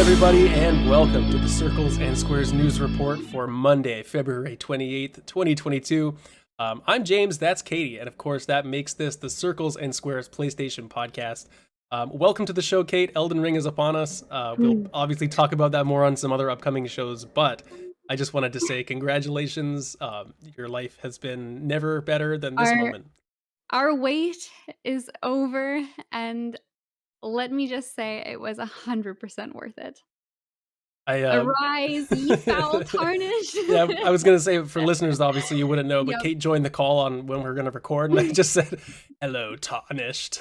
everybody, and welcome to the Circles and Squares News Report for Monday, February 28th, 2022. I'm James, that's Katie, and of course that makes this the Circles and Squares PlayStation podcast. Welcome to the show, Kate. Elden Ring is upon us. We'll obviously talk about that more on some other upcoming shows, but I just wanted to say congratulations. Your life has been never better than this moment. Our wait is over, and let me just say it was 100% worth it. I Arise, ye foul tarnished. Yeah, I was gonna say for listeners, obviously you wouldn't know, but Yep. Kate joined the call on when we are gonna record, and I just said, "Hello, tarnished."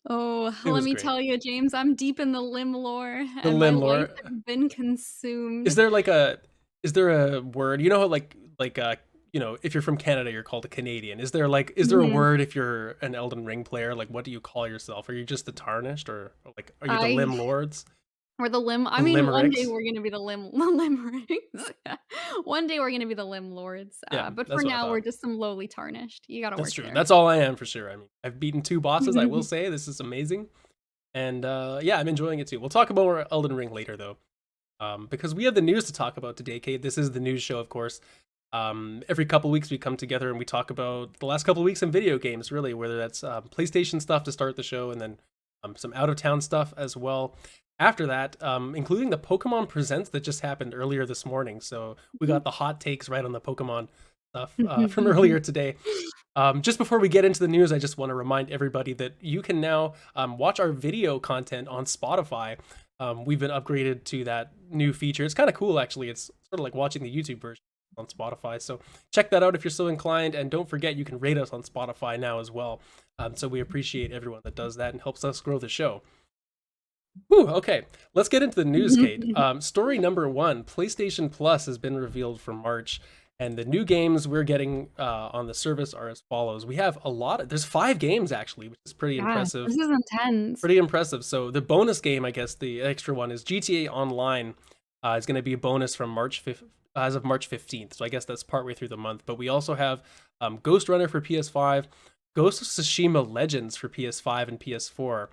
Oh, It let was me great. tell you, James, I'm deep in the limb lore, The and my limb life lore. has been consumed. Is there is there a word? You know how if you're from Canada, you're called a Canadian. Is there a Mhm. word if you're an Elden Ring player? Like, what do you call yourself? Are you just the tarnished, or like are you the I limb lords, or the limb I the mean, one day limericks? we're gonna be the limericks. One day we're gonna be the limb lords, Yeah, but for that's what I now, we're thought. just some lowly tarnished. You gotta That's work true. there. That's all I am for sure. I mean, I've beaten 2 bosses, I will say. This is amazing. And yeah, I'm enjoying it too. We'll talk about more Elden Ring later, though, because we have the news to talk about today, Kate. This is the news show, of course. Every couple weeks we come together and we talk about the last couple of weeks in video games, really, whether that's PlayStation stuff to start the show and then some out of town stuff as well. After that, including the Pokemon Presents that just happened earlier this morning. So we got the hot takes right on the Pokemon stuff from earlier today. Just before we get into the news, I just want to remind everybody that you can now watch our video content on Spotify. We've been upgraded to that new feature. It's kind of cool, actually. It's sort of like watching the YouTube version on Spotify. So check that out if you're so inclined. And don't forget, you can rate us on Spotify now as well. So we appreciate everyone that does that and helps us grow the show. Whew, okay, let's get into the news, Kate. Story number 1, PlayStation Plus has been revealed for March. And the new games we're getting on the service are as follows. We have there's 5 games actually, which is pretty Yeah, impressive. this is intense. Pretty impressive. So the bonus game, I guess the extra one is GTA Online. Is going to be a bonus from March 5th, as of March 15th. So I guess that's partway through the month. But we also have Ghost Runner for PS5, Ghost of Tsushima Legends for PS5 and PS4,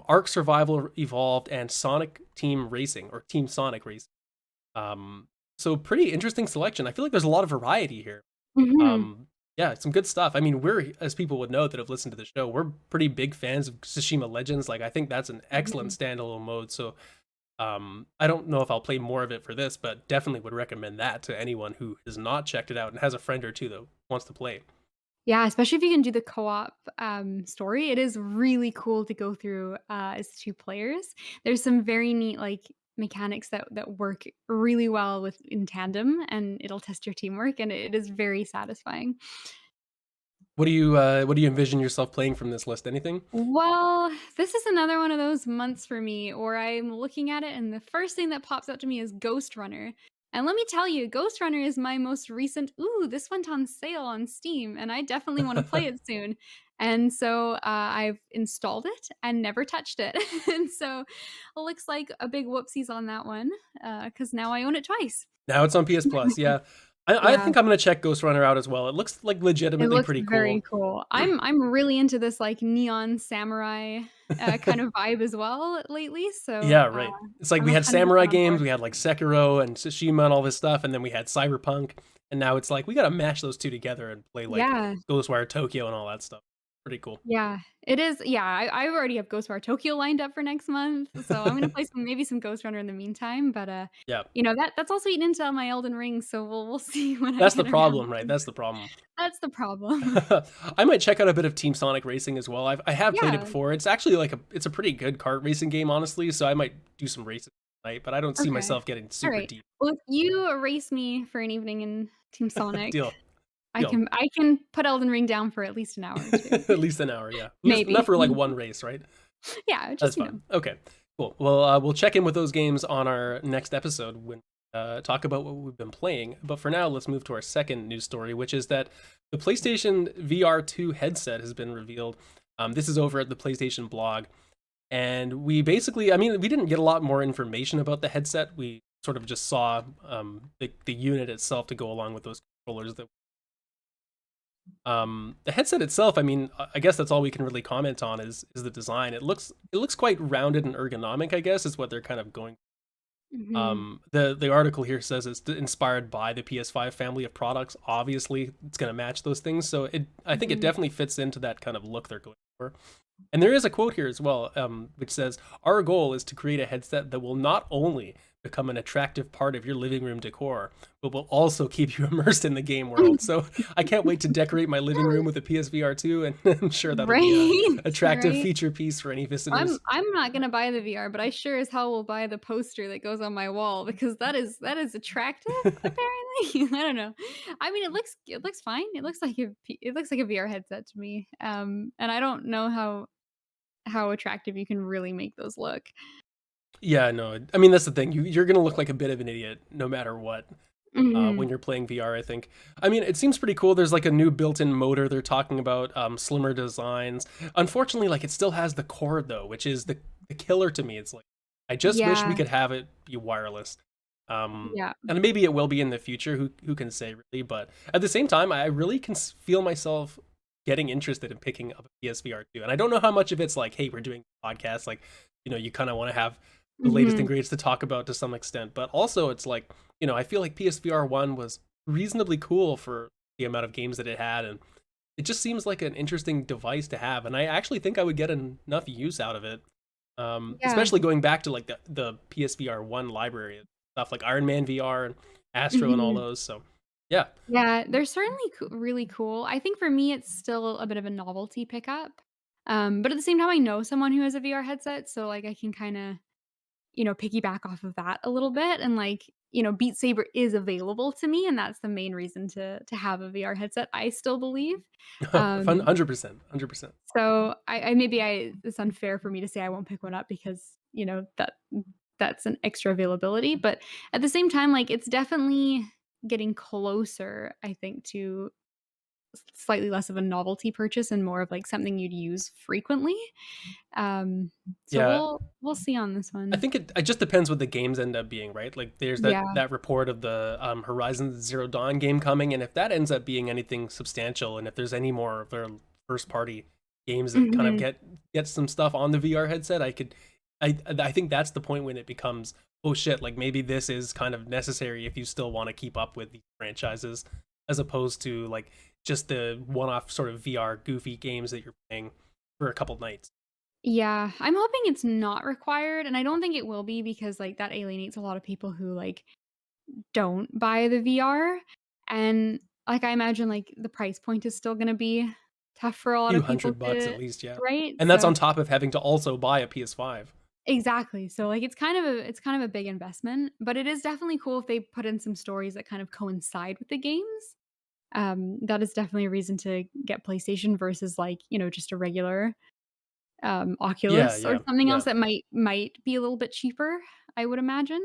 Ark Survival Evolved, and Sonic Team Racing, or Team Sonic Racing. So pretty interesting selection. I feel like there's a lot of variety here. Mhm. Um, yeah, some good stuff. I mean, we're, as people would know that have listened to the show, we're pretty big fans of Tsushima Legends. Like, I think that's an excellent Mhm. standalone mode. So, I don't know if I'll play more of it for this, but definitely would recommend that to anyone who has not checked it out and has a friend or two that wants to play. Yeah, especially if you can do the co-op, story, it is really cool to go through, as 2 players. There's some very neat, like, mechanics that work really well with in tandem, and it'll test your teamwork, and it is very satisfying. What do you envision yourself playing from this list? Anything? Well, this is another one of those months for me where I'm looking at it, and the first thing that pops out to me is Ghost Runner. And let me tell you, Ghost Runner is my most recent, "Ooh, this went on sale on Steam, and I definitely wanna play it soon." And so, I've installed it and never touched it. And so, it looks like a big whoopsies on that one, because now I own it twice. Now it's on PS Plus. Yeah, I Yeah. think I'm gonna check Ghost Runner out as well. It looks like It legitimately looks pretty very cool. cool. I'm really into this, like, neon samurai, kind of vibe as well lately, so, Yeah, right. It's like I'm we had samurai 100% on games, board. we had like Sekiro and Tsushima and all this stuff, and then we had Cyberpunk, and now it's like we gotta mash those two together and play like Yeah, Ghostwire Tokyo and all that stuff. Pretty cool. yeah, it is yeah, I already have Ghostwire Tokyo lined up for next month, so I'm gonna play some Ghost Runner in the meantime, but, Yeah, that's also eaten into my Elden Ring, so we'll see when I that's the get around problem, right? to That's the problem. that's the problem. I might check out a bit of Team Sonic Racing as well. I have played it Yeah, before. It's actually it's a pretty good kart racing game, honestly. So I might do some racing tonight, but I don't see okay, myself getting super alright. deep. Well, if you race me for an evening in Team Sonic, Deal, I deal. can I can put Elden Ring down for at least an hour or 2. At least an hour, yeah. Just enough Maybe. for like one race, right? Yeah, That's just, fun. Okay, cool. Well, we'll check in with those games on our next episode when talk about what we've been playing. But for now, let's move to our second news story, which is that the PlayStation VR2 headset has been revealed. This is over at the PlayStation blog, and we basically, I mean, we didn't get a lot more information about the headset. We sort of just saw the unit itself to go along with those controllers that The headset itself, I mean, I guess that's all we can really comment on is the design. It looks quite rounded and ergonomic, I guess, is what they're kind of going. Mhm. The article here says it's inspired by the PS5 family of products. Obviously, it's going to match those things, so I think it Mhm. definitely fits into that kind of look they're going for. And there is a quote here as well, which says, "Our goal is to create a headset that will not only become an attractive part of your living room decor, but will also keep you immersed in the game world." So I can't wait to decorate my living room with a PSVR 2, and I'm sure that'll be a Right, attractive right. feature piece for any I'm visitors. I'm not gonna buy the VR, but I sure as hell will buy the poster that goes on my wall because that is attractive, apparently. I don't know. I mean, it looks fine. It looks like a VR headset to me. And I don't know how attractive you can really make those look. Yeah, no, I mean that's the thing. You're gonna look like a bit of an idiot no matter what. Mhm. When you're playing VR, I think. I mean, it seems pretty cool. There's like a new built-in motor. They're talking about slimmer designs. Unfortunately, like it still has the cord though, which is the killer to me. It's like I just wish we Yeah, could have it be wireless. yeah. And maybe it will be in the future. Who can say really? But at the same time, I really can feel myself getting interested in picking up a PSVR 2. And I don't know how much of it's like, hey, we're doing a podcast, like you kind of want to have the latest and Mhm. greatest to talk about to some extent. But also, it's like I feel like PSVR 1 was reasonably cool for the amount of games that it had, and it just seems like an interesting device to have. And I actually think I would get enough use out of it, Yeah. especially going back to like the PSVR 1 library and stuff like Iron Man VR and Astro and all Mhm. those. So, yeah. Yeah, they're certainly really cool. I think for me, it's still a bit of a novelty pickup. But at the same time, I know someone who has a VR headset, so like I can kind of, piggyback off of that a little bit. And like, Beat Saber is available to me, and that's the main reason to have a VR headset. I still believe. Fun, Um, 100%, 100%. so I maybe it's unfair for me to say I won't pick one up because that's an extra availability. But at the same time, like it's definitely getting closer, I think, to slightly less of a novelty purchase and more of, like, something you'd use frequently. So Yeah, we'll see on this I one. think it just depends what the games end up being, right? Like there's that Yeah. that report of the Horizon Zero Dawn game coming, and if that ends up being anything substantial, and if there's any more of their first party games that kind of Mhm. get some stuff on the VR headset, I think that's the point when it becomes, oh shit, like maybe this is kind of necessary if you still want to keep up with these franchises, as opposed to like just the one-off sort of VR goofy games that you're playing for a couple nights. Yeah, I'm hoping it's not required, and I don't think it will be because, like, that alienates a lot of people who, like, don't buy the VR, and, like, I imagine, like, the price point is still gonna be tough for a lot Few of people hundred bucks to at least, yeah. right? And that's So on top of having to also buy a PS5. exactly. So, like, it's kind of a big investment, but it is definitely cool if they put in some stories that kind of coincide with the games. That is definitely a reason to get PlayStation versus, like, just a regular, Yeah, Oculus or yeah, something else yeah. that might be a little bit cheaper, I would imagine.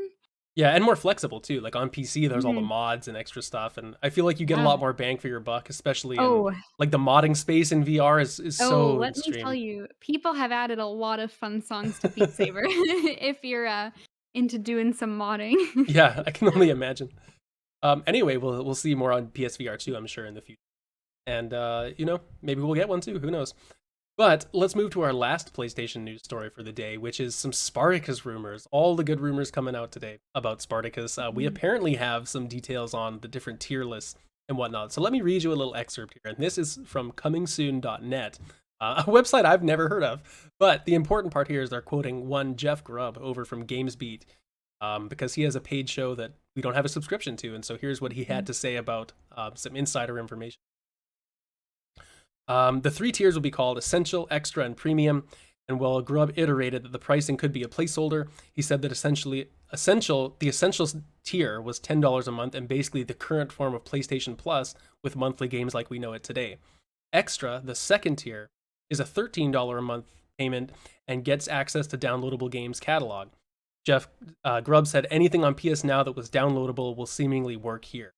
Yeah, and more flexible too. Like on PC, there's all the Mhm. mods and extra stuff, and I feel like you get a Yeah. lot more bang for your buck, especially in Oh, like the modding space in VR is oh, so let me tell extreme. you, people have added a lot of fun songs to Beat Saber if you're, into doing some modding. Yeah, I can only imagine. Anyway, we'll see more on PSVR 2, I'm sure, in the future. And maybe we'll get one too. Who knows? But let's move to our last PlayStation news story for the day, which is some Spartacus rumors. All the good rumors coming out today about Spartacus. We Mhm. apparently have some details on the different tier lists and whatnot. So let me read you a little excerpt here. And this is from comingsoon.net, a website I've never heard of. But the important part here is they're quoting one Jeff Grubb over from GamesBeat, because he has a paid show that we don't have a subscription to. And so here's what he had to say about some insider information. The three tiers will be called Essential, Extra, and Premium. And while Grubb iterated that the pricing could be a placeholder, he said that the Essentials tier was $10 a month and basically the current form of PlayStation Plus with monthly games like we know it today. Extra, the second tier, is a $13 a month payment and gets access to downloadable games catalog. Jeff Grubb said anything on PS Now that was downloadable will seemingly work here,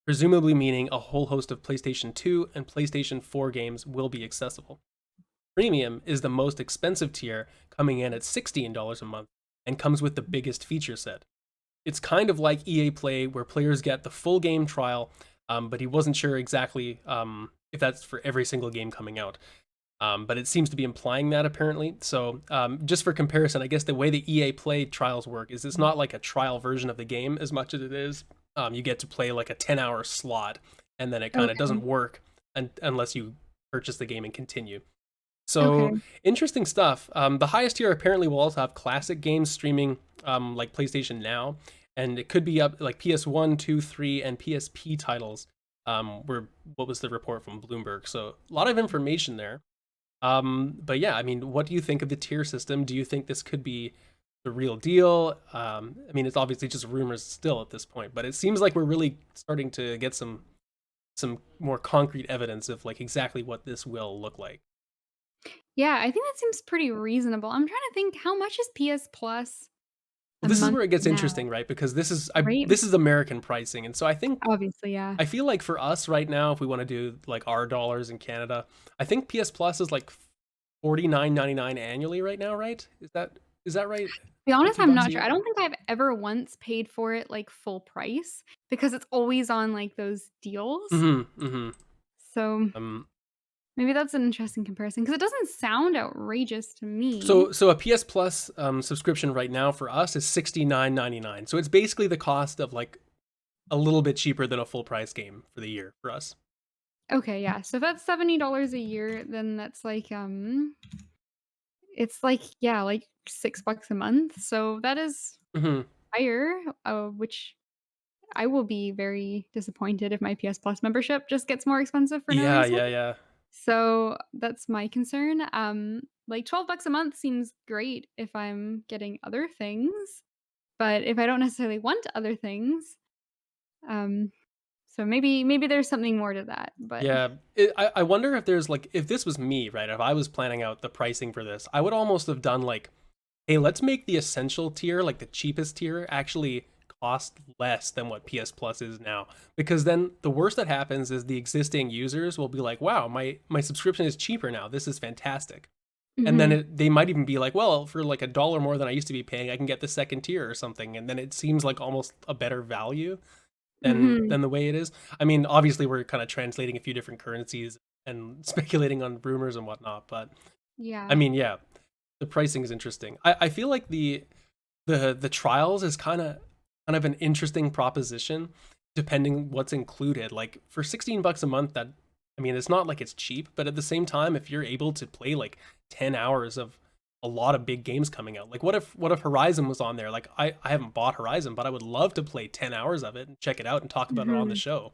presumably meaning a whole host of PlayStation 2 and PlayStation 4 games will be accessible. Premium is the most expensive tier, coming in at $16 a month, and comes with the biggest feature set. It's kind of like EA Play, where players get the full game trial, but he wasn't sure exactly if that's for every single game coming out. But it seems to be implying that apparently. So just for comparison, I guess the way the EA Play trials work is it's not like a trial version of the game as much as it is. You get to play like a 10-hour slot, and then it kind of Okay. doesn't work unless you purchase the game and continue. Okay. So interesting stuff. The highest tier apparently will also have classic games streaming, like PlayStation Now, and it could be up like PS1, 2, 3, and PSP titles. Were what was the report from Bloomberg? So a lot of information there. But yeah, I mean, what do you think of the tier system? Do you think this could be the real deal? I mean, it's obviously just rumors still at this point, but it seems like we're really starting to get some more concrete evidence of like exactly what this will look like. Yeah, I think that seems pretty reasonable. I'm trying to think how much is PS Plus Well, a this is month where it gets now, interesting, right? Because right? this is American pricing, and so Obviously, yeah. I feel like for us right now, if we want to do like our dollars in Canada, I think PS Plus is like 49.99 annually right now, right? Is that right? To be honest, 50 I'm bucks not a sure. year? I don't think I've ever once paid for it like full price because it's always on like those deals. Mhm. Mhm. So Um maybe that's an interesting comparison because it doesn't sound outrageous to me. so a PS Plus subscription right now for us is 69.99. So it's basically the cost of like a little bit cheaper than a full price game for the year for us. Okay, yeah. So if that's $70 a year, then that's like it's like yeah, like $6 a month. So that is Mhm. higher, which I will be very disappointed if my PS Plus membership just gets more expensive for no Yeah, reason. yeah, yeah. So that's my concern. Like $12 a month seems great if I'm getting other things, but if I don't necessarily want other things, um, so maybe there's something more to that. But Yeah, I wonder if there's like if this was me, right? If I was planning out the pricing for this, I would almost have done like, hey, let's make the essential tier, like the cheapest tier, actually cost less than what PS Plus is now. Because then the worst that happens is the existing users will be like, wow, my subscription is cheaper now. This is fantastic. And then mhm, they might even be like, well, for like $1 more than I used to be paying, I can get the second tier or something. And then it seems like almost a better value mhm, than the way it is. I mean, obviously we're kind of translating a few different currencies and speculating on rumors and whatnot, but I yeah, mean, yeah, the pricing is interesting. I feel like the trials is kind of an interesting proposition depending what's included. Like for 16 bucks a month, that I mean, it's not like it's cheap, but at the same time, if you're able to play like 10 hours of a lot of big games coming out, like what if Horizon was on there? Like I haven't bought Horizon, but I would love to play 10 hours of it and check it out and talk about it on the mhm. show.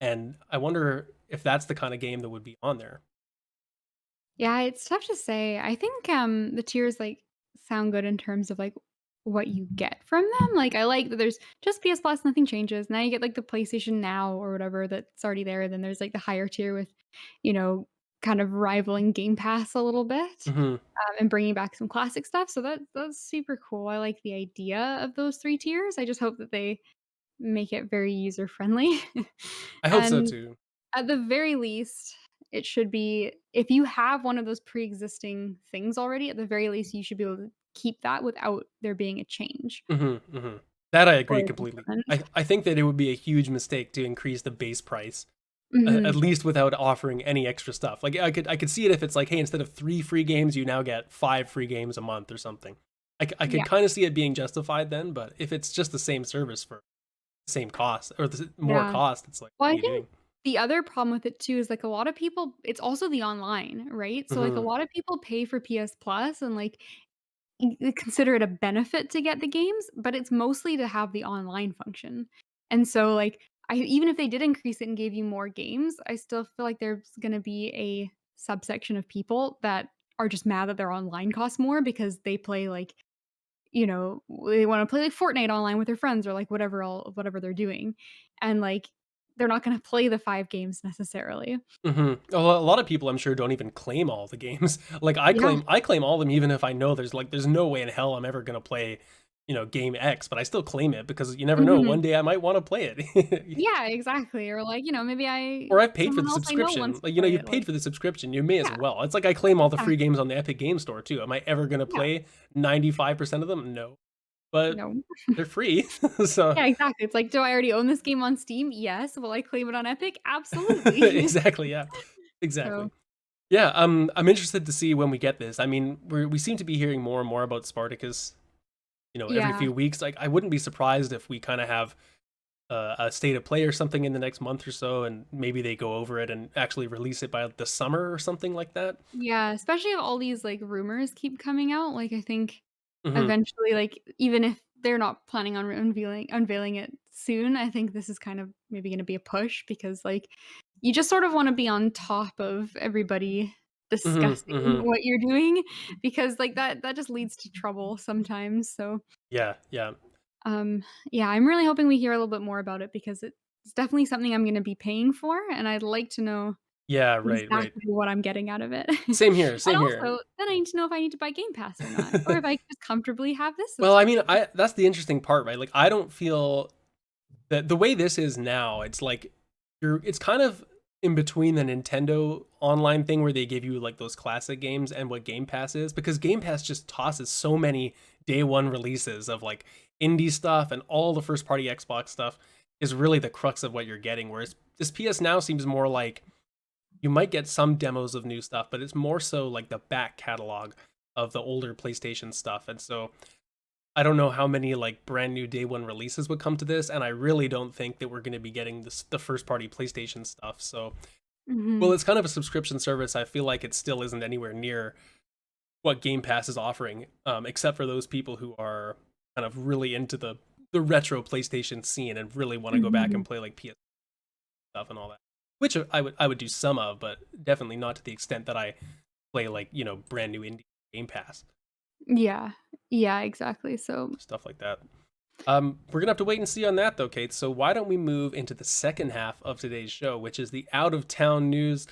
And I wonder if that's the kind of game that would be on there. Yeah, it's tough to say. I think the tiers like sound good in terms of like what you get from them. Like I like that there's just PS Plus, nothing changes. Now you get like the PlayStation Now or whatever that's already there. Then there's like the higher tier with, you know, kind of rivaling Game Pass a little bit Hmm. and bringing back some classic stuff. So that's super cool. I like the idea of those three tiers. I just hope that they make it very user friendly. I hope so And too. at the very least, it should be if you have one of those pre-existing things already, at the very least, you should be able to keep that without there being a change Hmm. Hmm. That I or agree completely. adjustment. I think that it would be a huge mistake to increase the base price at Mhm. least without offering any extra stuff. Like I could see it if it's like, hey, instead of 3 free games, you now get 5 free games a month or something. I could Yeah. kind of see it being justified then, but if it's just the same service for the same cost or the more Yeah. cost, it's like, Well, what I are you doing? think the other problem with it too is, like, a lot of people it's also the online, right? So, like, a Hmm. lot of people pay for PS Plus and, like, consider it a benefit to get the games, but it's mostly to have the online function. And so, like, I even if they did increase it and gave you more games, I still feel like there's gonna be a subsection of people that are just mad that their online costs more because they play, like, they wanna play, like, Fortnite online with their friends or, like, whatever they're doing. And, like, they're not gonna play the 5 games necessarily. Hmm. Well, a lot of people I'm sure don't even claim all the games. Like Yeah. I claim all of them even if I know there's no way in hell I'm ever gonna play, game X, but I still claim it because you never know. Mhm. One day I might want to play it. Yeah, exactly. Or, like, maybe Or I've paid for someone the else I know subscription. wants to Like, play you've it, paid like for the subscription, you may as yeah, well. It's like I claim all the free exactly. games on the Epic Game Store too. Am I ever gonna Yeah, play 95% of them? No. but No. they're free. So Yeah, exactly. It's like, do I already own this game on Steam? Yes. Will I claim it on Epic? Absolutely. exactly, yeah, So, exactly. Yeah, I'm interested to see when we get this. I mean, we seem to be hearing more and more about Spartacus, every yeah. few weeks. Like, I wouldn't be surprised if we kind of have a state of play or something in the next month or so, and maybe they go over it and actually release it by the summer or something like that. Yeah, especially if all these, like, rumors keep coming out, like, I think Hmm. eventually, like, even if they're not planning on unveiling it soon, I think this is kind of maybe gonna be a push because, like, you just sort of wanna be on top of everybody Hmm. discussing Hmm. what you're doing because, like, that just leads to trouble sometimes, so, Yeah, yeah, um, yeah, I'm really hoping we hear a little bit more about it because it's definitely something I'm gonna be paying for, and I'd like to know yeah. Right, right. exactly what I'm getting out of it. Same here. And Same here. also, then I need to know if I need to buy Game Pass or not, or if I could just comfortably have this Well, I mean, subscription. I that's the interesting part, right? Like, I don't feel the way this is now, it's like it's kind of in between the Nintendo online thing where they give you like those classic games and what Game Pass is, because Game Pass just tosses so many day one releases of like indie stuff, and all the first party Xbox stuff is really the crux of what you're getting. Whereas this PS Now seems more like you might get some demos of new stuff, but it's more so like the back catalog of the older PlayStation stuff. And so I don't know how many like brand new day one releases would come to this, and I really don't think that we're going to be getting the first party PlayStation stuff. So, well, Mhm. it's kind of a subscription service. I feel like it still isn't anywhere near what Game Pass is offering, except for those people who are kind of really into the retro PlayStation scene and really want to go back and Mhm. play like PS stuff and all that. Which I would do some of, but definitely not to the extent that I play like brand new indie Game Pass Yeah. Yeah, exactly, so stuff like that. We're gonna have to wait and see on that though, Kate. So why don't we move into the second half of today's show, which is the out of town news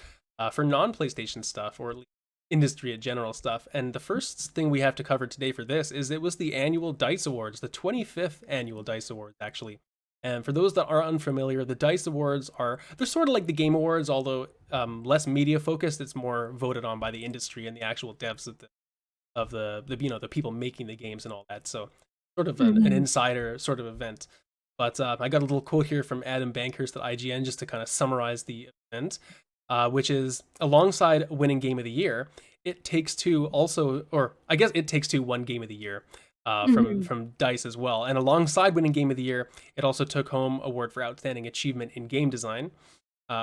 for non PlayStation stuff, or at least industry at general stuff. And the first thing we have to cover today for this is it was the annual Dice Awards, the 25th annual Dice Awards, actually. And for those that are unfamiliar, the Dice Awards they're sort of like the Game Awards, although less media focused. It's more voted on by the industry and the actual devs of the people making the games and all that. So sort of an Mhm. insider sort of event. But I got a little quote here from Adam Bankhurst at IGN just to kind of summarize the event, which is alongside winning Game of the Year, It Takes Two also, or I guess It Takes Two won Game of the Year from Mhm. from Dice as well, and alongside winning Game of the Year, it also took home award for outstanding achievement in game design.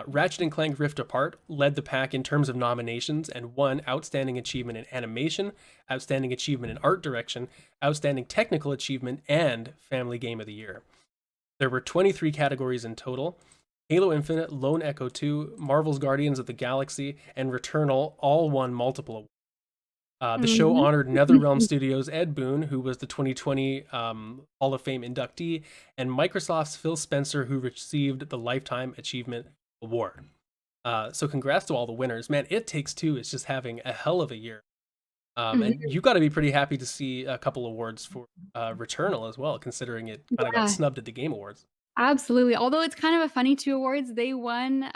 Ratchet and Clank Rift Apart led the pack in terms of nominations and won Outstanding Achievement in Animation, Outstanding Achievement in Art Direction, Outstanding Technical Achievement, and Family Game of the Year. There were 23 categories in total. Halo Infinite, Lone Echo 2, Marvel's Guardians of the Galaxy, and Returnal all won multiple awards. The show Mhm. honored NetherRealm Studios' Ed Boon, who was the 2020 Hall of Fame inductee, and Microsoft's Phil Spencer, who received the Lifetime Achievement Award. So congrats to all the winners. Man, It Takes Two is just having a hell of a year. And Mhm. you got to be pretty happy to see a couple awards for Returnal as well, considering it kind of got Yeah. snubbed at the Game Awards. Absolutely, although it's kind of a funny 2 awards, they won,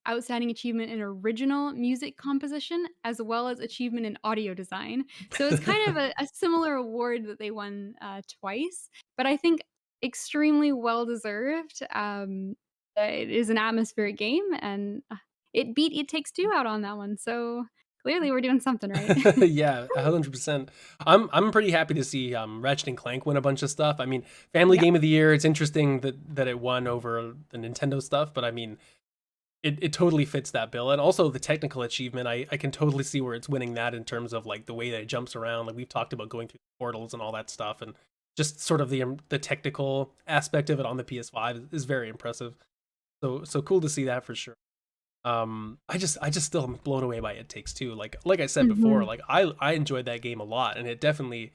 Outstanding Achievement in Original Music Composition, as well as Achievement in Audio Design. So it's kind of a similar award that they won, twice, but I think extremely well deserved. It is an atmospheric game, and, it beat It Takes Two out on that one, so clearly we're doing something right. Yeah, 100%. I'm pretty happy to see Ratchet and Clank win a bunch of stuff. I mean, Family Yeah. Game of the Year. It's interesting that it won over the Nintendo stuff, but I mean, it totally fits that bill. And also the technical achievement, I can totally see where it's winning that in terms of like the way that it jumps around. Like we've talked about going through portals and all that stuff, and just sort of the technical aspect of it on the PS5 is very impressive. So cool to see that for sure. I just still am blown away by It Takes Two. Like I said before, Mhm. like I enjoyed that game a lot, and it definitely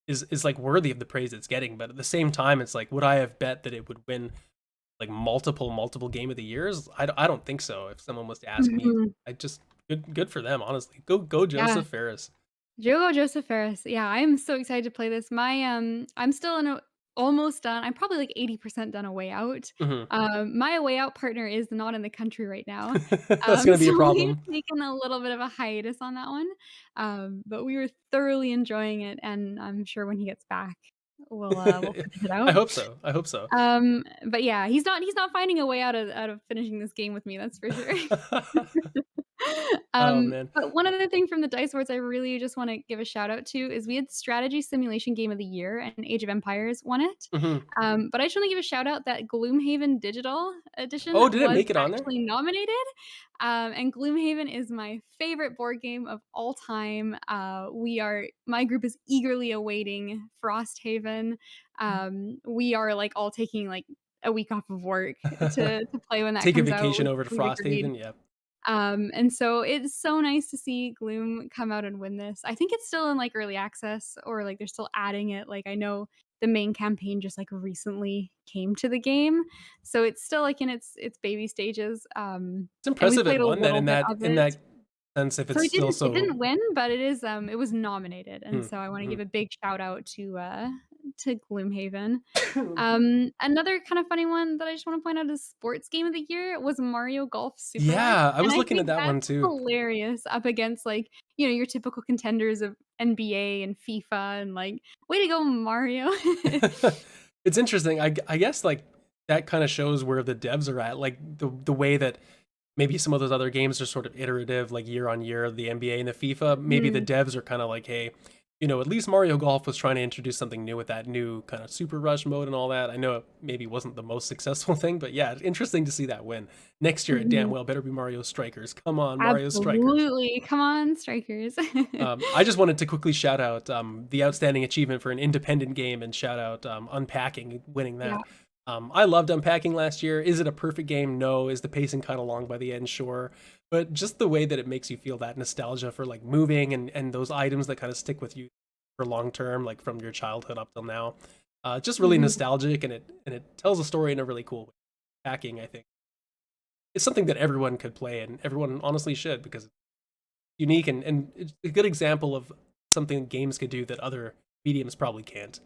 is like worthy of the praise it's getting. But at the same time, it's like, would I have bet that it would win like multiple Game of the Years? I don't think so. If someone was to ask me, Mhm. I just good for them, honestly. Go Yeah. Joseph Ferris. Jogo Joseph Ferris. Yeah, I'm so excited to play this. I'm still in a almost done. I'm probably like 80% done A Way Out. Hmm. My A Way Out partner is not in the country right now. That's gonna be So a we've problem. taken a little bit of a hiatus on that one. But we were thoroughly enjoying it, and I'm sure when he gets back, we'll finish it I out. hope so. I hope so. But yeah, he's not finding a way out of finishing this game with me, that's for sure. Oh man. But one other thing from the Dice Awards I really just wanna give a shout out to is we had Strategy Simulation Game of the Year, and Age of Empires won it. Hmm. But I just wanna give a shout out that Gloomhaven Digital Edition Oh, did it was make it on there? actually nominated, and Gloomhaven is my favorite board game of all time. My group is eagerly awaiting Frosthaven. We are, like, all taking, like, a week off of work to play when that Take a comes out, vacation which over to we've agreed. Frosthaven. Yeah. And so it's so nice to see Gloom come out and win this. I think it's still in, like, early access or, like, they're still adding it. Like, I know the main campaign just, like, recently came to the game, so it's still, like, in its baby stages, It's and we impressive it played a won then little in bit that of in it. that sense if So it's still it so. didn't win, but it was nominated, and Hmm, so I wanna mhm. give a big shout out to Gloomhaven. Another kind of funny one that I just wanna point out is sports game of the year was Mario Golf Super Lark, Yeah, I and was I looking at think that one that's too. hilarious up against, like, your typical contenders of NBA and FIFA and, like, way to go, Mario. It's interesting. I guess like that kind of shows where the devs are at. Like the way that maybe some of those other games are sort of iterative, like year on year, the NBA and the FIFA. Maybe the Mhm, devs are kind of like, hey, at least Mario Golf was trying to introduce something new with that new kind of Super Rush mode and all that. I know it maybe wasn't the most successful thing, but yeah, it's interesting to see that win. Next year, it damn mhm. well better be Mario Strikers. Come on, Mario Strikers. Absolutely, come on, strikers. I just wanted to quickly shout out the outstanding achievement for an independent game and shout out Unpacking winning Yeah, that. I loved Unpacking last year. Is it a perfect game? No. Is the pacing kind of long by the end? Sure. But just the way that it makes you feel that nostalgia for like moving and those items that kind of stick with you for long term, like from your childhood up till now. Just really mhm, nostalgic and it tells a story in a really cool way. Packing, I think, it's something that everyone could play and everyone honestly should because unique and it's a good example of something games could do that other mediums probably can't.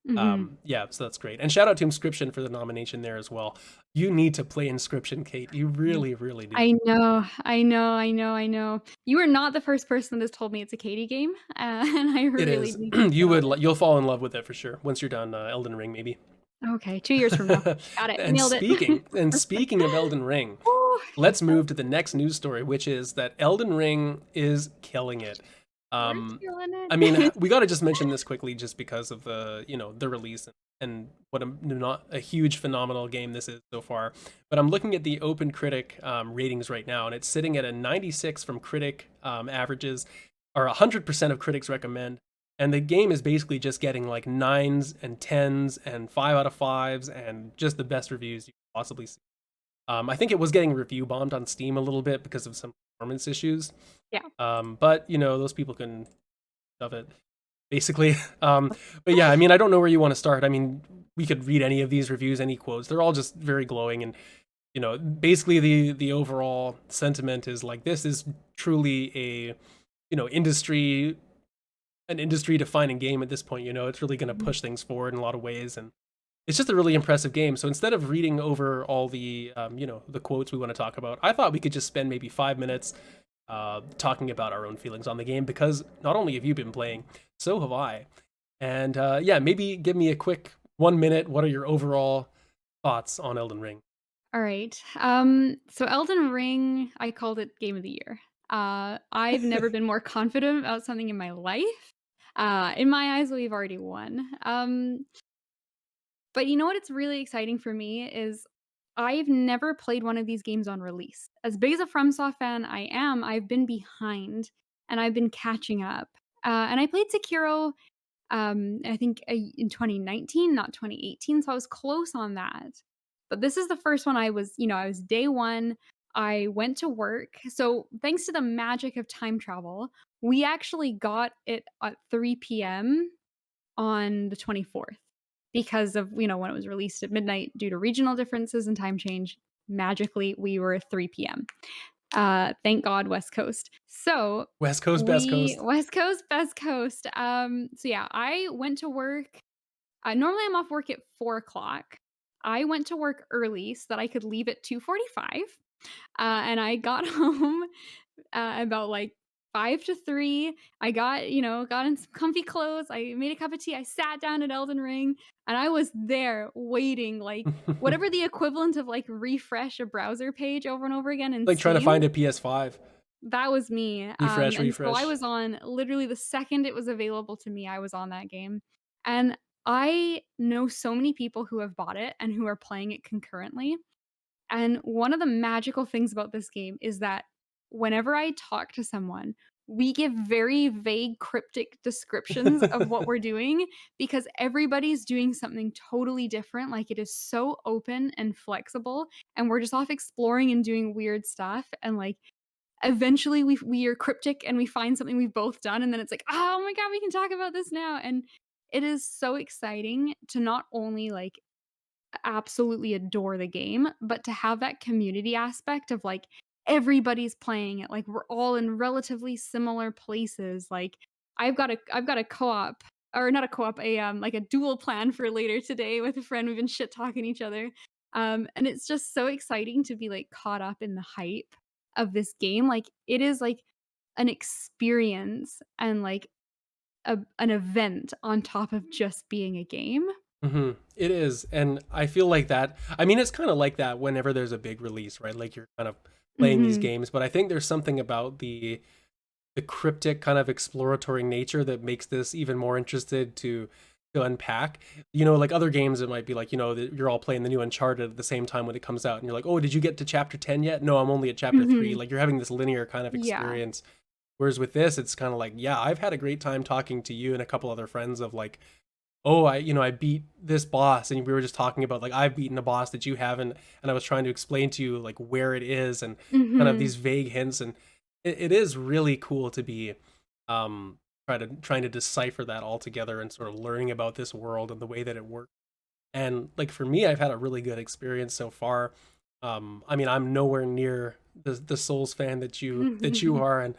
mhm. Yeah, so that's great. And shout out to Inscription for the nomination there as well. You need to play Inscription, Kate. You really, really do. I know, I know, I know, I know. You are not the first person that's told me it's a Katie game, and I It really is. need to get on it. You'll fall in love with it for sure once you're done Elden Ring, maybe. Okay, 2 years from now. Got it, and nailed it. speaking of Elden Ring, Oh, let's move to the next news story, which is that Elden Ring is killing it. we're Um, killing I mean, it. we got to just mention this quickly, just because of the the release and what a not a huge phenomenal game this is so far. But I'm looking at the Open Critic ratings right now, and it's sitting at a 96 from critic averages, or 100% of critics recommend. And the game is basically just getting like nines and tens and 5 out of 5s and just the best reviews you can possibly see. I think it was getting review bombed on Steam a little bit because of some performance issues. Yeah. But those people can shove it basically. But yeah, I mean, I don't know where you want to start. I mean, we could read any of these reviews, any quotes. They're all just very glowing, and basically the overall sentiment is like this is truly a industry an industry defining game at this point. It's really going to Mhm. push things forward in a lot of ways, and it's just a really impressive game. So instead of reading over all the the quotes we want to talk about, I thought we could just spend maybe 5 minutes talking about our own feelings on the game, because not only have you been playing, so have I. And yeah, maybe give me a quick 1 minute. What are your overall thoughts on Elden Ring? Alright, so Elden Ring, I called it game of the year. I've never been more confident about something in my life. In my eyes, we've already won. But you know what? It's really exciting for me is I've never played one of these games on release. As big as a FromSoft fan I am, I've been behind and I've been catching up. And I played Sekiro, I think in 2019, not 2018, so I was close on that. But this is the first one I was day one. I went to work. So thanks to the magic of time travel, we actually got it at 3 p.m. on the 24th because of, when it was released at midnight due to regional differences and time change. Magically, we were 3 p.m. Thank God, West Coast. So West Coast, best we coast. West Coast, Best Coast. So yeah, I went to work. Normally, I'm off work at 4 o'clock. I went to work early so that I could leave at 2:45, and I got home about like 5 to 3. I got, you know, got in some comfy clothes. I made a cup of tea. I sat down at Elden Ring and I was there waiting, like whatever the equivalent of like refresh a browser page over and over again in Like trying to Steam. find a PS5. That was me. Refresh, And so I refresh. was on literally the second it was available to me, I was on that game. And I know so many people who have bought it and who are playing it concurrently. And one of the magical things about this game is that whenever I talk to someone, we give very vague, cryptic descriptions of what we're doing because everybody's doing something totally different. Like it is so open and flexible, and we're just off exploring and doing weird stuff. And like eventually we are cryptic and we find something we've both done, and then it's like, oh my god, we can talk about this now. And it is so exciting to not only like absolutely adore the game, but to have that community aspect of, like, everybody's playing it, like, we're all in relatively similar places, like, I've got a co-op or not a co-op, like, a dual plan for later today with a friend, we've been shit talking each other, and it's just so exciting to be, like, caught up in the hype of this game, like, it is, like, an experience and, like, an event on top of just being a game. It is, and I feel like that. I mean, it's kind of like that whenever there's a big release, right? Like you're kind of playing these Mhm. games, but I think there's something about the cryptic kind of exploratory nature that makes this even more interested to unpack. You know, like other games, it might be like, you know, that you're all playing the new Uncharted at the same time when it comes out, and you're like, oh, did you get to chapter 10 yet? No, I'm only at chapter 3. Mhm. Like you're having this linear kind of Yeah. experience. Whereas with this, it's kind of like, yeah, I've had a great time talking to you and a couple other friends of like, oh, I beat this boss, and we were just talking about like I've beaten a boss that you haven't, and I was trying to explain to you like where it is and kind of Mhm. these vague hints, and it is really cool to be um trying to decipher that all together and sort of learning about this world and the way that it works. And like for me, I've had a really good experience so far. I mean, I'm nowhere near the Souls fan that you are, and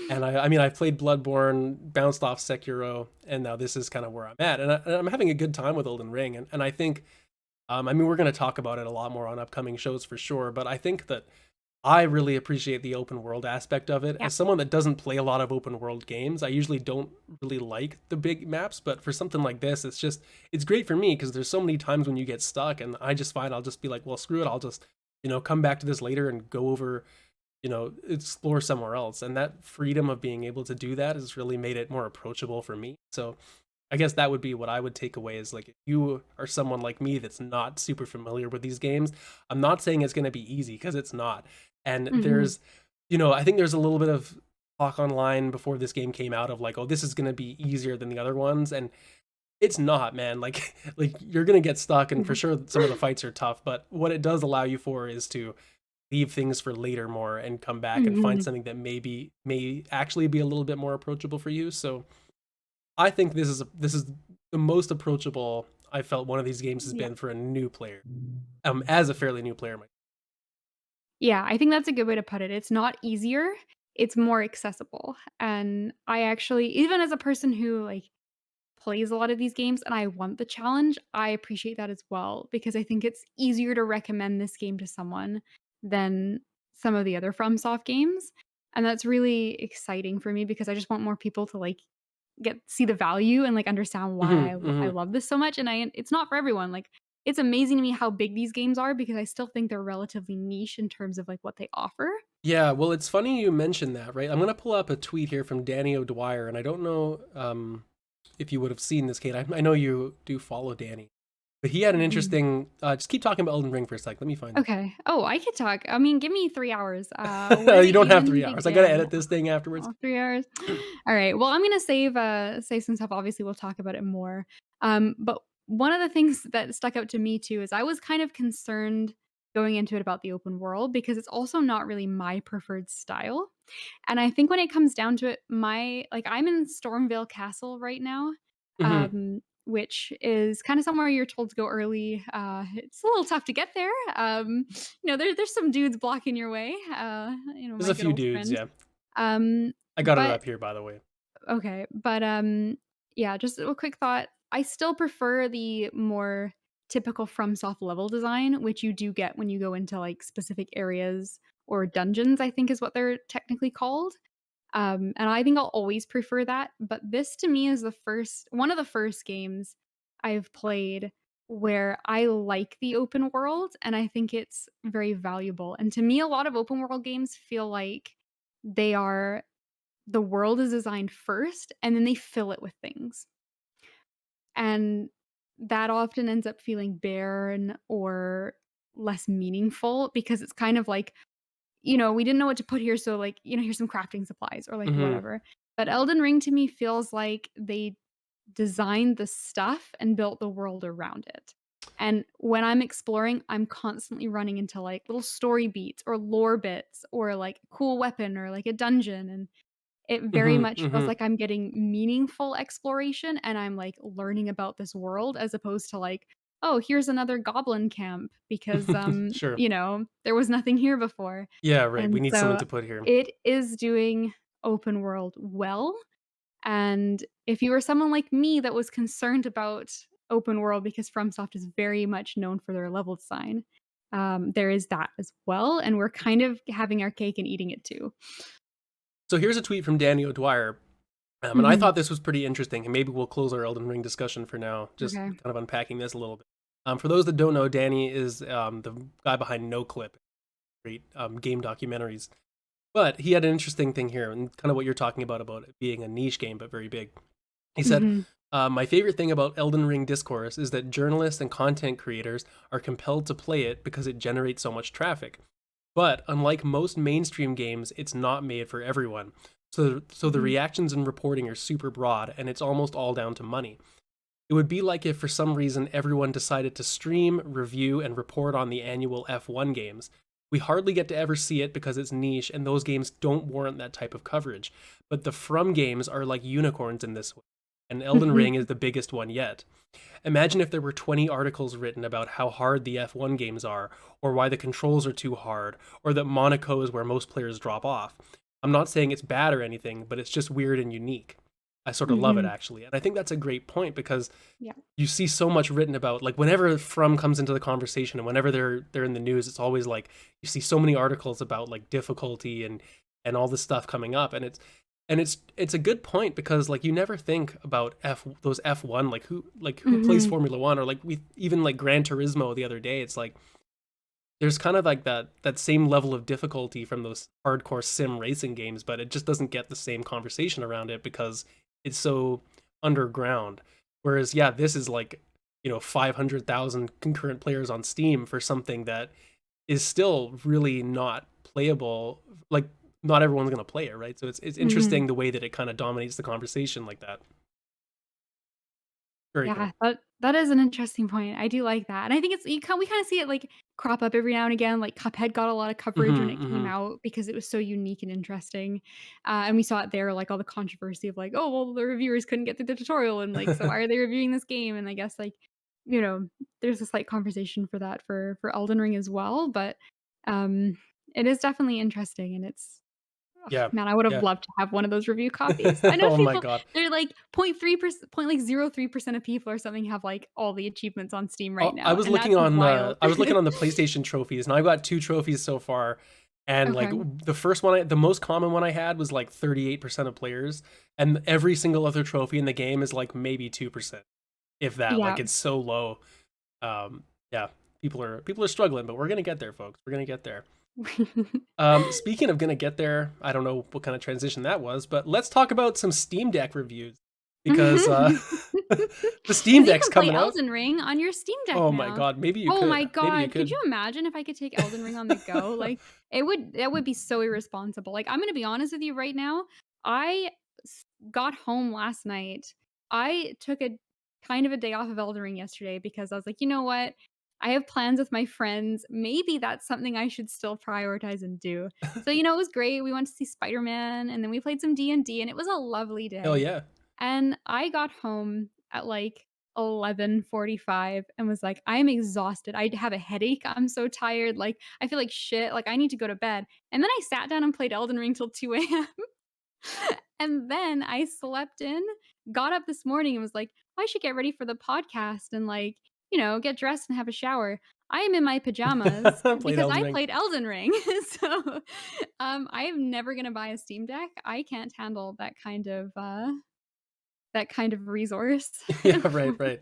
I mean, I've played Bloodborne, bounced off Sekiro, and now this is kind of where I'm at, and I'm having a good time with Elden Ring, and I think, I mean, we're going to talk about it a lot more on upcoming shows for sure, but I think that I really appreciate the open world aspect of it. Yeah. As someone that doesn't play a lot of open world games, I usually don't really like the big maps, but for something like this, it's great for me because there's so many times when you get stuck and I just find I'll just be like, well, screw it, I'll just, you know, come back to this later and go over, you know, explore somewhere else. And that freedom of being able to do that has really made it more approachable for me. So I guess that would be what I would take away is like if you are someone like me that's not super familiar with these games, I'm not saying it's going to be easy because it's not. And Mhm. there's, you know, I think there's a little bit of talk online before this game came out of like, oh, this is going to be easier than the other ones, and it's not, man. Like like you're going to get stuck, and for sure some of the fights are tough. But what it does allow you for is to leave things for later more and come back and find Mhm. something that may actually be a little bit more approachable for you. So I think this is the most approachable I felt one of these games has Yeah. been for a new player. As a fairly new player, Yeah, I think that's a good way to put it. It's not easier, it's more accessible, and I actually even as a person who, like, plays a lot of these games and I want the challenge, I appreciate that as well because I think it's easier to recommend this game to someone than some of the other FromSoft games, and that's really exciting for me because I just want more people to, like, see the value and, like, understand why Mhm, I mhm. love this so much, and it's not for everyone, like, it's amazing to me how big these games are because I still think they're relatively niche in terms of, like, what they offer. Yeah, well, it's funny you mentioned that, right? I'm gonna pull up a tweet here from Danny O'Dwyer, and I don't know if you would have seen this, Kate. I know you do follow Danny, but he had an Mhm. interesting. Just keep talking about Elden Ring for a sec. Let me find Okay. Oh, I could talk. I mean, give me 3 hours. Where to it. You don't have even 3 hours. I gotta begin? edit this thing afterwards. Oh, 3 hours. Alright, well, I'm gonna save some stuff, obviously, we'll talk about it more. But one of the things that stuck out to me too is I was kind of concerned going into it about the open world because it's also not really my preferred style, and I think when it comes down to it, I'm in Stormvale Castle right now, Mhm. which is kinda somewhere you're told to go early. It's a little tough to get there. There's some dudes blocking your way, There's my a good few old dudes, friend. yeah. Um, I got it but up here, by the way. Okay, but, yeah, just a quick thought. I still prefer the more typical FromSoft level design, which you do get when you go into, like, specific areas or dungeons, I think is what they're technically called. And I think I'll always prefer that, but this to me is the first one of the first games I've played where I like the open world, and I think it's very valuable. And to me, a lot of open world games feel like they are the world is designed first, and then they fill it with things. And that often ends up feeling barren or less meaningful because it's kind of like, we didn't know what to put here, so, like, here's some crafting supplies or, like, Hmm. whatever. But Elden Ring to me feels like they designed the stuff and built the world around it. And when I'm exploring, I'm constantly running into, like, little story beats or lore bits or, like, a cool weapon or, like, a dungeon, and it very Hmm. much feels Hmm. like I'm getting meaningful exploration and I'm, like, learning about this world as opposed to, like, "Oh, here's another goblin camp because, Sure. there was nothing here before." Yeah, right. We And need something so to put here. it is doing open world well, and if you were someone like me that was concerned about open world because FromSoft is very much known for their level design, there is that as well, and we're kind of having our cake and eating it too. So here's a tweet from Danny O'Dwyer. And I Mhm. thought this was pretty interesting, and maybe we'll close our Elden Ring discussion for now, just Okay. kind of unpacking this a little bit. For those that don't know, Danny is the guy behind No Clip, great game documentaries. But he had an interesting thing here, and kind of what you're talking about it being a niche game but very big. He said, Mhm. my favorite thing about Elden Ring discourse is that journalists and content creators are compelled to play it because it generates so much traffic. But unlike most mainstream games, it's not made for everyone. So the Mhm. reactions and reporting are super broad, and it's almost all down to money. It would be like if for some reason everyone decided to stream, review, and report on the annual F1 games. We hardly get to ever see it because it's niche, and those games don't warrant that type of coverage. But the From games are like unicorns in this way, and Elden Ring is the biggest one yet. Imagine if there were 20 articles written about how hard the F1 games are, or why the controls are too hard, or that Monaco is where most players drop off. I'm not saying it's bad or anything, but it's just weird and unique. I sort of love it Mhm. actually. And I think that's a great point because Yeah. you see so much written about like whenever From comes into the conversation and whenever they're in the news, it's always like you see so many articles about like difficulty and all this stuff coming up and it's a good point because like you never think about those F1 like who plays Mhm. Formula 1 or like we even like Gran Turismo the other day. It's like there's kind of like that same level of difficulty from those hardcore sim racing games, but it just doesn't get the same conversation around it because it's so underground. Whereas, yeah, this is like 500,000 concurrent players on Steam for something that is still really not playable. Like, not everyone's gonna play it, right? So it's Mhm. interesting the way that it kind of dominates the conversation like that. Very Yeah, cool. that is an interesting point. I do like that, and I think it's we kinda see it, like, crop up every now and again, like, Cuphead got a lot of coverage when Hmm. it came Hmm. out because it was so unique and interesting, and we saw it there, like, all the controversy of, like, "Oh, well, the reviewers couldn't get through the tutorial, and, like, so why are they reviewing this game?" And I guess, like, you know, there's a slight conversation for that for Elden Ring as well, but, um, it is definitely interesting, and it's ugh, Yeah, man, I would have yeah. loved to have one of those review copies. I know Oh my people god. they're like 0.3%, 0.03% of people or something have, like, all the achievements on Steam right Oh, I now, was and looking that's on wild. I was looking on the PlayStation trophies, and I got 2 trophies so far, and, like, Okay. the first one the most common one I had was, like, 38% of players, and every single other trophy in the game is, like, maybe 2%, if that, like, Yeah. it's so low. Yeah, people are struggling, but we're gonna get there, folks, we're gonna get there. Speaking of gonna get there, I don't know what kind of transition that was, but let's talk about some Steam Deck reviews because, the Steam 'Cause you Deck's can play coming out. Elden Ring on your Steam Deck Oh my now. god, maybe you Oh could, my maybe you god, could could. you imagine if I could take Elden Ring on the go? Like, that would be so irresponsible. Like, I'm gonna be honest with you right now, I got home last night. I took a kind of a day off of Elden Ring yesterday because I was like, "You know what? I have plans with my friends. Maybe that's something I should still prioritize and do." So, it was great. We went to see Spider-Man, and then we played some D&D, and it was a lovely Hell day. yeah. And I got home at, like, 11:45 and was like, "I am exhausted. I have a headache. I'm so tired. Like, I feel like shit. Like, I need to go to bed." And then I sat down and played Elden Ring till 2 AM. And then I slept in, got up this morning and was like, "I should get ready for the podcast and, like, get dressed and have a shower. I am in my pajamas Played because Elden I Ring. played Elden Ring. So, I am never gonna buy a Steam Deck. I can't handle that kind of resource. Yeah, right, right.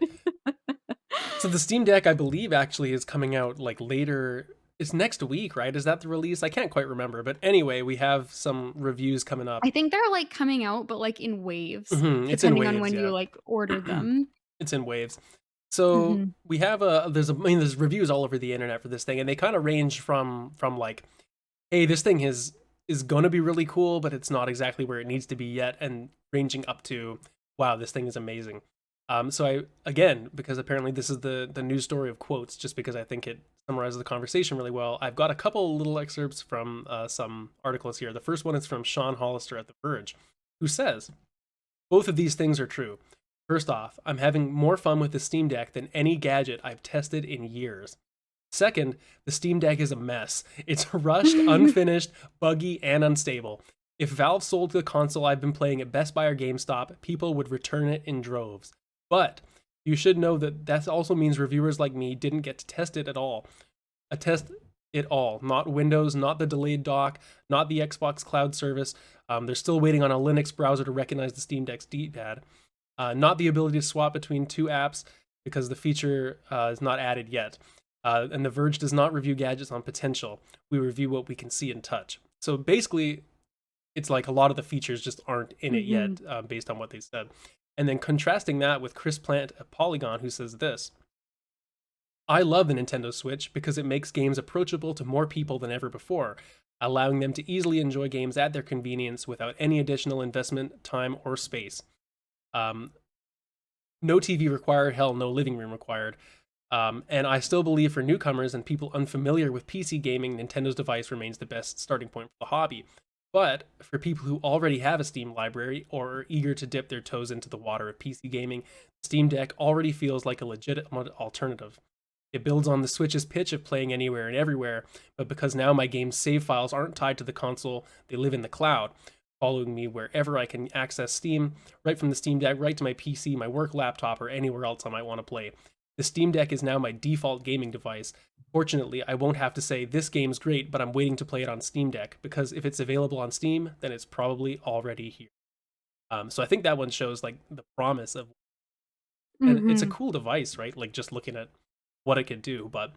So the Steam Deck, I believe, actually is coming out like later. It's next week, right? Is that the release? I can't quite remember, but anyway, we have some reviews coming up. I think they're, like, coming out, but, like, in waves, It's in depending on waves, when you, yeah. like, ordered them. It's in waves. So Mhm. we have there's reviews all over the internet for this thing, and they kind of range from like, hey, this thing is gonna be really cool, but it's not exactly where it needs to be yet, and ranging up to, wow, this thing is amazing. So I again, because apparently this is the news story of quotes, just because I think it summarizes the conversation really well. I've got a couple little excerpts from some articles here. The first one is from Sean Hollister at The Verge, who says, both of these things are true. First off, I'm having more fun with the Steam Deck than any gadget I've tested in years. Second, the Steam Deck is a mess. It's rushed, unfinished, buggy, and unstable. If Valve sold the console I've been playing at Best Buy or GameStop, people would return it in droves. But you should know that that also means reviewers like me didn't get to test it at all. Test it all, not Windows, not the delayed dock, not the Xbox Cloud service. They're still waiting on a Linux browser to recognize the Steam Deck's D-pad. Not the ability to swap between two apps because the feature is not added yet. And The Verge does not review gadgets on potential. We review what we can see and touch. So basically, it's like a lot of the features just aren't in it Mhm. yet, based on what they said. And then contrasting that with Chris Plant at Polygon, who says this: I love the Nintendo Switch because it makes games approachable to more people than ever before, allowing them to easily enjoy games at their convenience without any additional investment, time, or space. Um, no TV required, hell, no living room required. And I still believe for newcomers and people unfamiliar with PC gaming, Nintendo's device remains the best starting point for the hobby. But for people who already have a Steam library or are eager to dip their toes into the water of PC gaming, Steam Deck already feels like a legitimate alternative. It builds on the Switch's pitch of playing anywhere and everywhere, but because now my game's save files aren't tied to the console, they live in the cloud, following me wherever I can access Steam, right from the Steam Deck, right to my PC, my work laptop, or anywhere else I might want to play. The Steam Deck is now my default gaming device. Fortunately, I won't have to say this game's great, but I'm waiting to play it on Steam Deck, because if it's available on Steam, then it's probably already here. So I think that one shows like the promise of, and it's a Mhm. cool device, right? Like just looking at what it could do. But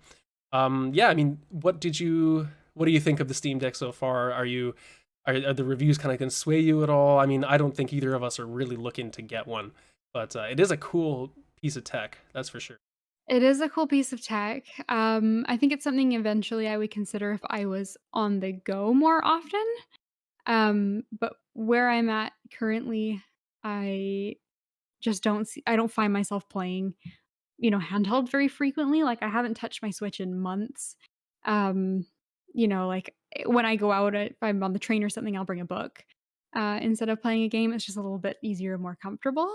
yeah, I mean, what do you think of the Steam Deck so far? Are the reviews kind of going to sway you at all? I mean, I don't think either of us are really looking to get one, but it is a cool piece of tech, that's for sure. It is a cool piece of tech. I think it's something eventually I would consider if I was on the go more often. But where I'm at currently, I I don't find myself playing, handheld very frequently. Like, I haven't touched my Switch in months. Um, like, when I go out, if I'm on the train or something, I'll bring a book, instead of playing a game. It's just a little bit easier and more comfortable.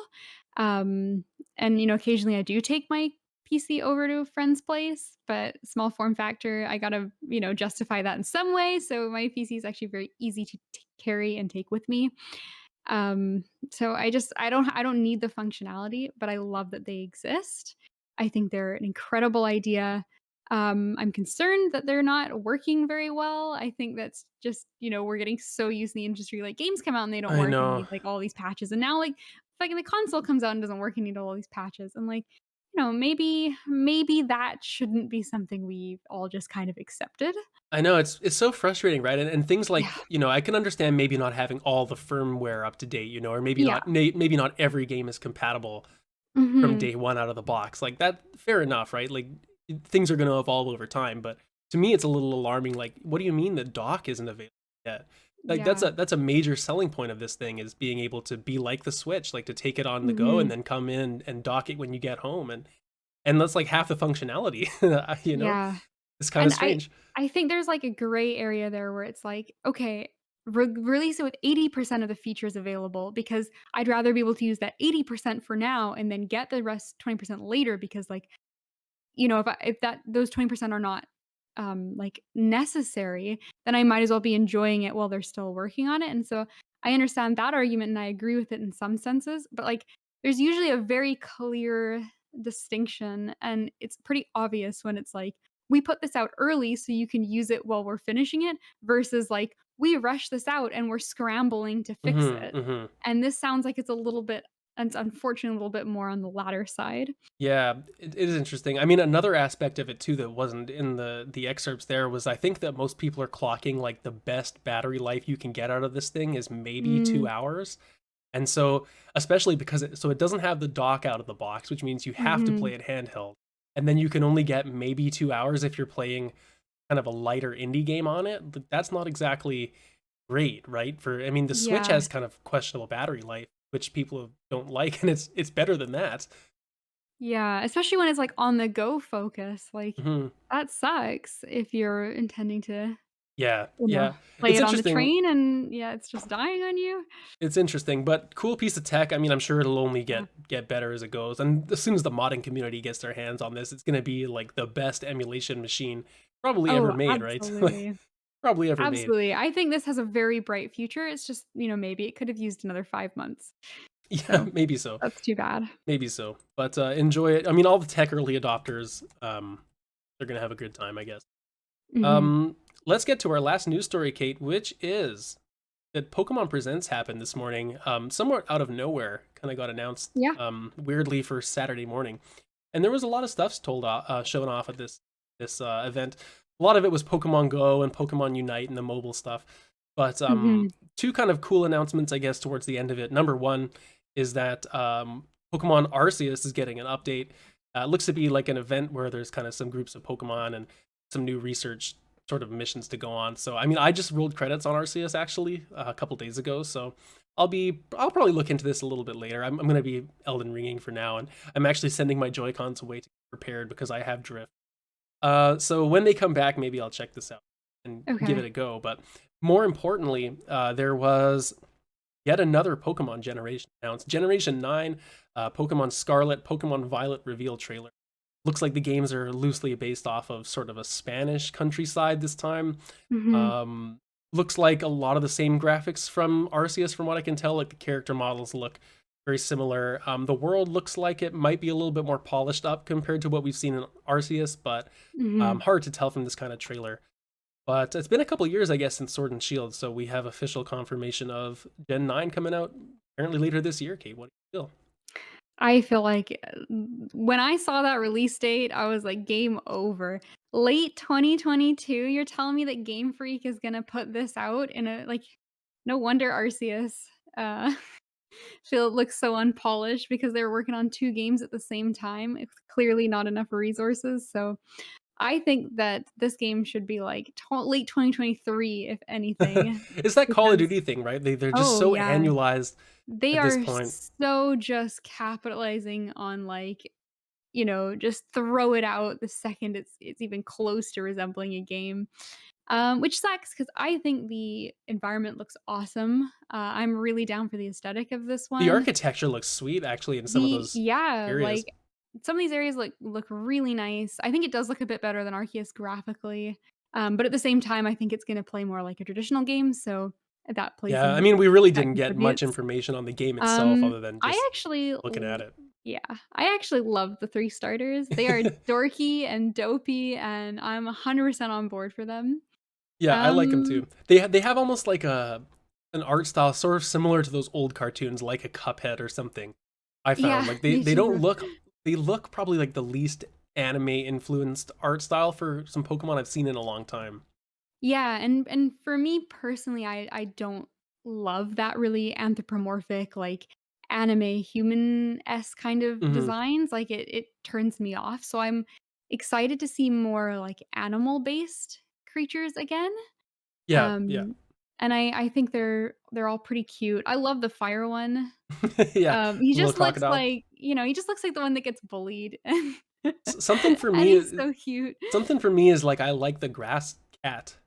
Um, and, occasionally I do take my PC over to a friend's place, but small form factor, I gotta, justify that in some way. So my PC is actually very easy to carry and take with me. So I don't need the functionality, but I love that they exist. I think they're an incredible idea. I'm concerned that they're not working very well. I think that's just, we're getting so used in the industry. Like, games come out and they don't I work and you know. need like all these patches. And now like fucking the console comes out and doesn't work and you need all these patches. And like, maybe that shouldn't be something we've all just kind of accepted. I know it's so frustrating, right? And things Yeah. like, I can understand maybe not having all the firmware up to date, or Yeah. maybe not every game is compatible from Mhm. day one out of the box. Like that, fair enough, right? Like things are going to evolve over time. But to me, it's a little alarming. Like, what do you mean the dock isn't available yet? Like Yeah. that's a major selling point of this thing, is being able to be like the Switch, like to take it on the go and Mhm. then come in and dock it when you get home, and that's like half the functionality. Yeah. It's kind of And I strange. I think there's, like, a gray area there where it's like, "Okay, release it with 80% of the features available because I'd rather be able to use that 80% for now and then get the rest 20% later because, like, if that those 20% are not, like, necessary, then I might as well be enjoying it while they're still working on it." And so I understand that argument, and I agree with it in some senses, but, like, there's usually a very clear, distinction, and it's pretty obvious when it's like, "We put this out early so you can use it while we're finishing it," versus, like, "We rush this out and we're scrambling to fix Mhm, it." mhm. And this sounds like it's a little bit and it's unfortunately a little bit more on the latter side. Yeah, it is interesting. I mean, another aspect of it too that wasn't in the excerpts there was I think that most people are clocking like the best battery life you can get out of this thing is maybe Mm, 2 hours. And so, especially because it doesn't have the dock out of the box, which means you have to mhm. play it handheld. And then you can only get maybe 2 hours if you're playing kind of a lighter indie game on it. But that's not exactly great, right? For I mean, the Switch Yeah. has kind of questionable battery life, which people don't like, and it's better than that. Yeah, especially when it's, like, on the go focus, like, Mhm. that sucks if you're intending to, Yeah, you know, yeah. play It's it on the interesting. train and, yeah, it's just dying on you. It's interesting, but cool piece of tech. I mean, I'm sure it'll only Yeah. get better as it goes. And as soon as the modding community gets their hands on this, it's going to be like the best emulation machine probably ever Oh, made, right? Like absolutely. probably ever made. Absolutely. I think this has a very bright future. It's just, maybe it could have used another 5 months. Yeah, So, maybe so. that's too bad. Maybe so. But enjoy it. I mean, all the tech early adopters, they're going to have a good time, I guess. Mhm. Um, let's get to our last news story, Kate, which is that Pokemon Presents happened this morning, somewhat out of nowhere. Kind of got announced Yeah. weirdly for Saturday morning, and there was a lot of stuff shown off at this event. A lot of it was Pokemon Go and Pokemon Unite and the mobile stuff, but Mhm. two kind of cool announcements, I guess, towards the end of it. Number one is that Pokemon Arceus is getting an update. It looks to be like an event where there's kind of some groups of Pokemon and some new research sort of missions to go on. So I mean, I just rolled credits on Arceus actually a couple days ago, so I'll probably look into this a little bit later. I'm going to be Elden Ringing for now, and I'm actually sending my Joy Cons away to get prepared because I have drift. So when they come back, maybe I'll check this out and give it Okay. a go. But more importantly, there was yet another Pokemon generation announced. Generation 9, Pokemon Scarlet, Pokemon Violet reveal trailer. Looks like the games are loosely based off of sort of a Spanish countryside this time. Mhm. Um, looks like a lot of the same graphics from Arceus, from what I can tell. Like the character models look very similar. The world looks like it might be a little bit more polished up compared to what we've seen in Arceus, but Mhm. hard to tell from this kind of trailer. But it's been a couple years, I guess, since Sword and Shield, so we have official confirmation of Gen 9 coming out apparently later this year. Kate, what do you feel? I feel like, when I saw that release date, I was like, "Game over." Late 2022, you're telling me that Game Freak is gonna put this out in a like, no wonder Arceus, uh, feel it looks so unpolished because they were working on 2 games at the same time. It's clearly not enough resources, so I think that this game should be, like, late 2023, if anything, It's that Call of because Duty thing, right? They're just oh, so yeah. annualized They at this are point. so just capitalizing on, like, just throw it out the second it's even close to resembling a game, which sucks because I think the environment looks awesome. I'm really down for the aesthetic of this The one. architecture looks sweet actually in some of The those yeah, areas. like, some of these areas look really nice. I think it does look a bit better than Arceus graphically, but at the same time, I think it's gonna play more like a traditional game, so that plays Yeah, I in mean, we really that didn't get much contributes. information on the game itself other than I just actually looking at l it. yeah, I actually love the 3 starters. They are dorky and dopey, and I'm 100% on board for them. Yeah, I like them Um, too. They have almost like a an art style sort of similar to those old cartoons, like a Cuphead or something. I found yeah, like me they don't too. look they look probably like the least anime influenced art style for some Pokemon I've seen in a long time. Yeah, and for me personally, I don't love that really anthropomorphic, like, anime human-esque kind of Hmm. designs, like, it turns me off, so I'm excited to see more, like, animal-based creatures again. Yeah, yeah, Um, and I think they're all pretty cute. I love the fire one. yeah. He The little just looks crocodile. like he just looks like the one that gets bullied, and Something for and me he's so cute. something for me is like I like the grass cat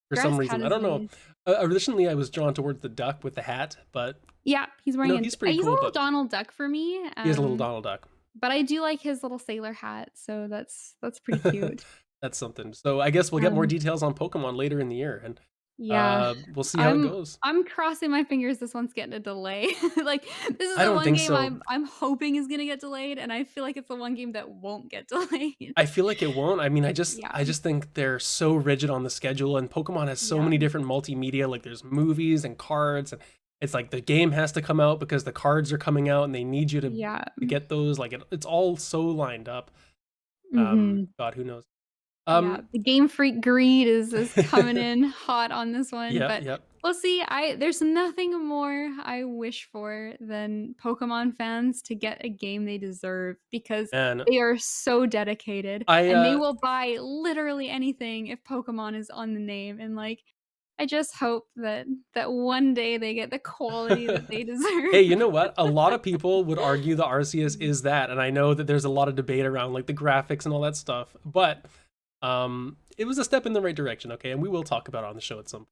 for some Grass cat reason. I is don't know. nice. Originally, I was drawn towards the duck with the hat, but Yeah, he's wearing he's pretty he's a cool. little But Donald Duck for me, he has a little Donald Duck. but I do like his little sailor hat, so that's pretty cute. That's something. So I guess we'll get more Um, details on Pokemon later in the year. And Yeah. We'll see how it I'm goes. I'm crossing my fingers this one's getting a delay. Like, this is I the don't one think game so. I'm hoping is gonna get delayed, and I feel like it's the one game that won't get delayed. I feel like it won't. I mean, Yeah. I just think they're so rigid on the schedule, and Pokemon has so Yeah. many different multimedia. Like there's movies and cards, and it's like the game has to come out because the cards are coming out, and they need you Yeah. to get those. Like it's all so lined up. Mhm. God, who knows? Yeah, Um, the Game Freak greed is coming in hot on this one, yeah, but yep. we'll see. I There's nothing more I wish for than Pokemon fans to get a game they deserve because And they are so dedicated I and they will buy literally anything if Pokemon is on the name, and, like, I just hope that one day they get the quality that they Hey, deserve. you know what? A lot of people would argue the Arceus Mhm. is that, and I know that there's a lot of debate around like the graphics and all that stuff, but it was a step in the right direction, okay? And we will talk about it on the show at some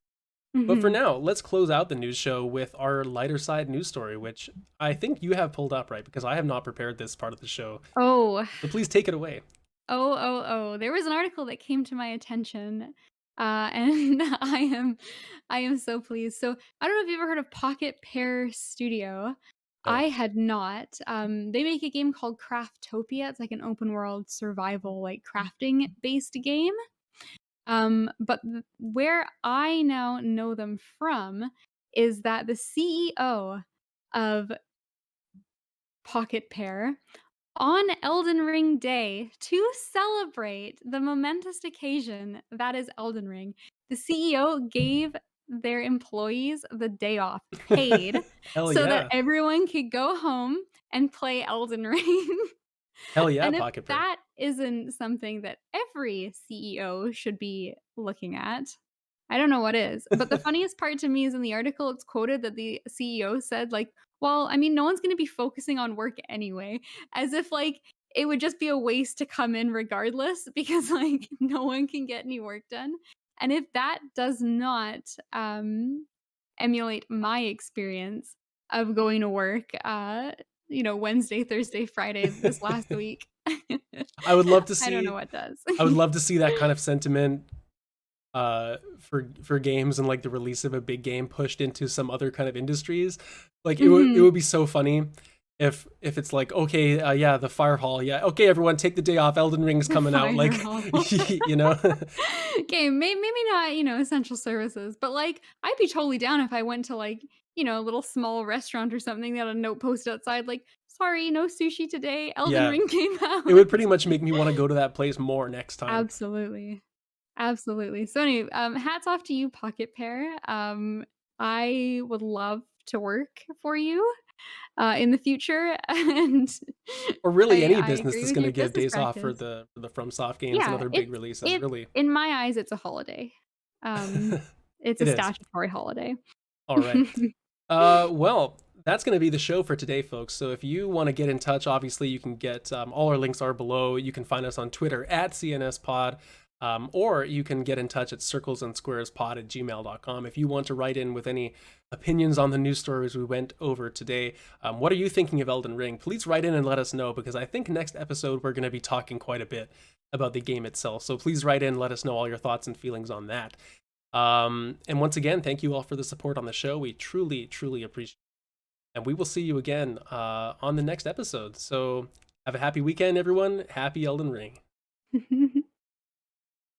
point. But for Mhm. now, let's close out the news show with our lighter side news story, which I think you have pulled up, right? Because I have not prepared this part of the show. Oh. So please take it away. There was an article that came to my attention, and I am so pleased. So, I don't know if you've ever heard of Pocket Pair Studio. I No. had not. They make a game called Craftopia. It's like an open world survival, like, crafting based game. But where I now know them from is that the CEO of Pocket Pair on Elden Ring Day, to celebrate the momentous occasion that is Elden Ring, the CEO gave their employees the day off paid Hell so that yeah. everyone could go home and play Elden Ring. Hell yeah, And if Pocket Pair. that isn't something that every CEO should be looking at, I don't know what is. But the funniest part to me is in the article, it's quoted that the CEO said, like, "Well, I mean, no one's gonna be focusing on work anyway," as if, like, it would just be a waste to come in regardless because, like, no one can get any work done. And if that does not, emulate my experience of going to work, Wednesday, Thursday, Friday this last week, I would love to I don't know see what does. I would love to see that kind of sentiment for games and like the release of a big game pushed into some other kind of industries. Like it Mhm. would be so funny if it's like, okay, yeah, the fire hall, yeah, okay, everyone take the day off, Elden Ring's The coming out, fire like hall. you know. Okay, maybe not, essential services, but, like, I'd be totally down if I went to, like, a little small restaurant or something that had a note posted outside, like, "Sorry, no sushi today, Elden Yeah, Ring came it would out." pretty much make me want to go to that place more next time. Absolutely. Absolutely. So anyway, hats off to you, Pocket Pair. I would love to work for you, in the future, and Or really any I business agree that's with going your to give business days off practice. for the FromSoft games and Yeah, other big releases, it really. in my eyes, it's a holiday. Um, it's a It is. statutory holiday. All right. Well, that's going to be the show for today, folks. So if you want to get in touch, obviously you can get all our links are below. You can find us on Twitter at CNSPod, or you can get in touch at circlesandsquarespod@gmail.com if you want to write in with any opinions on the news stories we went over today. What are you thinking of Elden Ring? Please write in and let us know because I think next episode we're going to be talking quite a bit about the game itself. So please write in, let us know all your thoughts and feelings on that. And once again, thank you all for the support on the show. We truly, truly appreciate it. And we will see you again on the next episode. So have a happy weekend, everyone. Happy Elden Ring.